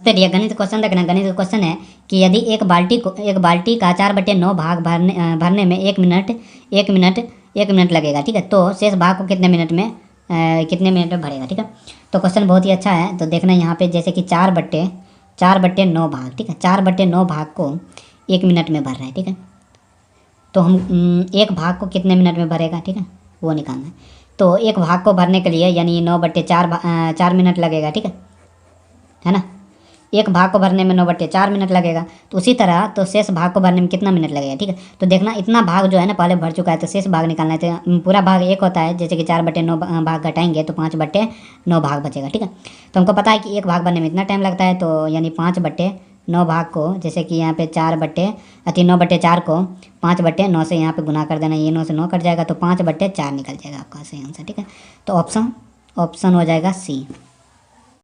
चलिए गणित क्वेश्चन देखना। गणित क्वेश्चन है कि यदि एक बाल्टी का 4/9 भाग भरने में 1 मिनट लगेगा, ठीक है, तो शेष भाग को कितने मिनट में भरेगा, ठीक है। तो क्वेश्चन बहुत ही अच्छा है। तो देखना यहाँ पे जैसे कि 4/9 भाग, ठीक है, 4/9 भाग को 1 मिनट में भर रहा है, ठीक है। तो हम एक भाग को कितने मिनट में भरेगा, ठीक है, वो निकालना है। तो एक भाग को भरने के लिए यानी 9/4 4 मिनट लगेगा, ठीक है ना। एक भाग को भरने में 9/4 मिनट लगेगा। तो उसी तरह तो शेष भाग को भरने में कितना मिनट लगेगा, ठीक है। तो देखना इतना भाग जो है ना पहले भर चुका है, तो शेष भाग निकालना है। तो पूरा भाग 1 होता है, जैसे कि 4/9 भाग घटाएंगे तो 5/9 भाग बचेगा, ठीक है। तो हमको पता है कि एक भाग बनने में इतना टाइम लगता है, तो यानी 5/9 भाग को, जैसे कि यहाँ पे 9/4 को 5/9 से यहाँ पे गुना कर देना। ये 9 से 9 कट जाएगा, तो 5/4 निकल जाएगा आपका सही आंसर, ठीक है। तो ऑप्शन हो जाएगा सी।